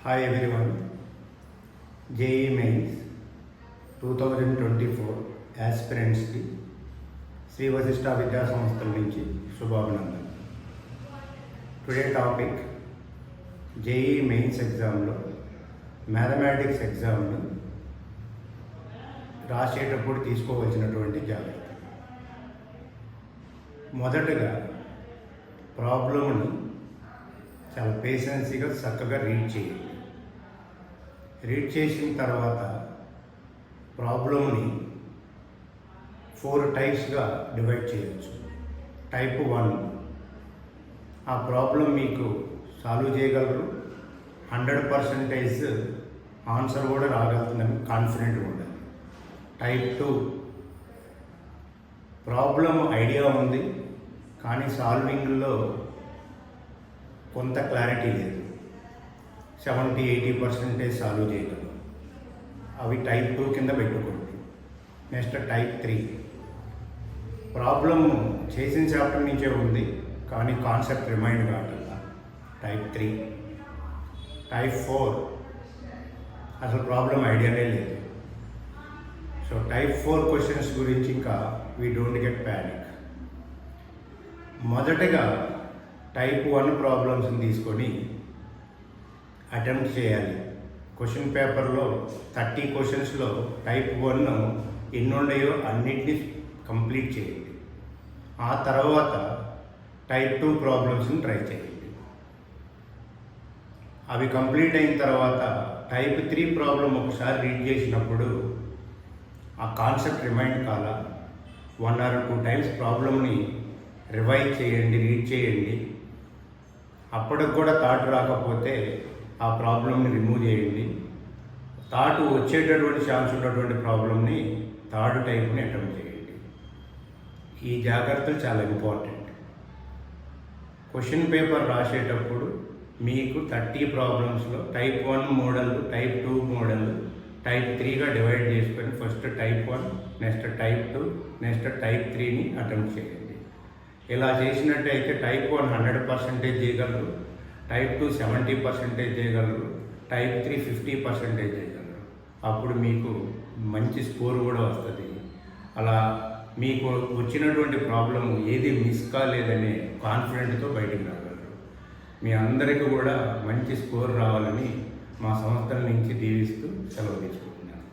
Hi everyone, JEE Mains 2024 ఆస్పిరెంట్స్కి Shri Vashishtha విద్యా సంస్థల నుంచి శుభాభినందనలు. టుడే టాపిక్ JEE మెయిన్స్ ఎగ్జామ్లో మ్యాథమెటిక్స్ ఎగ్జామ్ని రాసేటప్పుడు తీసుకోవాల్సినటువంటి జాగ్రత్త. మొదటగా ప్రాబ్లమ్ని చాలా పేషెన్సీగా చక్కగా రీడ్ చేయండి. రీడ్ చేసిన తర్వాత ప్రాబ్లమ్ని 4 టైప్స్గా డివైడ్ చేయవచ్చు. టైప్ 1, ఆ ప్రాబ్లం మీకు సాల్వ్ చేయగలరు, 100% ఆన్సర్ కూడా రాగలుగుతుందని కాన్ఫిడెంట్గా ఉండాలి. టైప్ 2, ప్రాబ్లం ఐడియా ఉంది కానీ సాల్వింగ్లో కొంత క్లారిటీ లేదు, 70-80% సాల్వ్ చేయగలరు. అవి టైప్ 2 కింద పెట్టుకోండి. నెక్స్ట్ టైప్ 3, ప్రాబ్లమ్ చేసిన చాప్టర్ నుంచే ఉంది కానీ కాన్సెప్ట్ రిమైండ్ కావట్లా, టైప్ 3. టైప్ 4, అసలు ప్రాబ్లం ఐడియానే లేదు. సో టైప్ 4 క్వశ్చన్స్ గురించి ఇంకా వీ డోంట్ గెట్ ప్యానిక్. మొదటగా టైప్ 1 ప్రాబ్లమ్స్ని తీసుకొని అటెంప్ట్ చేయాలి. క్వశ్చన్ పేపర్లో 30 క్వశ్చన్స్లో టైప్ 1 ఎన్ని ఉన్నాయో అన్నింటినీ కంప్లీట్ చేయండి. ఆ తర్వాత టైప్ 2 ప్రాబ్లమ్స్ని ట్రై చేయండి. అవి కంప్లీట్ అయిన తర్వాత టైప్ 3 ప్రాబ్లం ఒకసారి రీడ్ చేసినప్పుడు ఆ కాన్సెప్ట్ రిమైండ్ కాలా, 1 or 2 టైమ్స్ ప్రాబ్లమ్ని రివైజ్ చేయండి, రీడ్ చేయండి. అప్పటికి కూడా థాట్ రాకపోతే ఆ ప్రాబ్లమ్ని రిమూవ్ చేయండి. థాట్ వచ్చేటటువంటి ఛాన్స్ ఉన్నటువంటి ప్రాబ్లమ్ని థర్డ్ టైప్ని అటెంప్ట్ చేయండి. ఈ జాగ్రత్తలు చాలా ఇంపార్టెంట్. క్వశ్చన్ పేపర్ రాసేటప్పుడు మీకు 30 ప్రాబ్లమ్స్లో type 1 model, type 2 model, type 3గా డివైడ్ చేసుకొని first type 1, next type 2, next type 3ని అటెంప్ట్ చేయండి. ఇలా చేసినట్టయితే టైప్ 1 100% చేయగలరు, టైప్ 2 70% చేయగలరు, టైప్ 3 50% చేయగలరు. అప్పుడు మీకు మంచి స్కోర్ కూడా వస్తుంది. అలా మీకు వచ్చినటువంటి ప్రాబ్లం ఏది మిస్ కాలేదనే కాన్ఫిడెంట్తో బయటకు రాగలరు. మీ అందరికీ కూడా మంచి స్కోర్ రావాలని మా సంస్థల నుంచి దీవిస్తూ సెలవు తీసుకుంటున్నాను.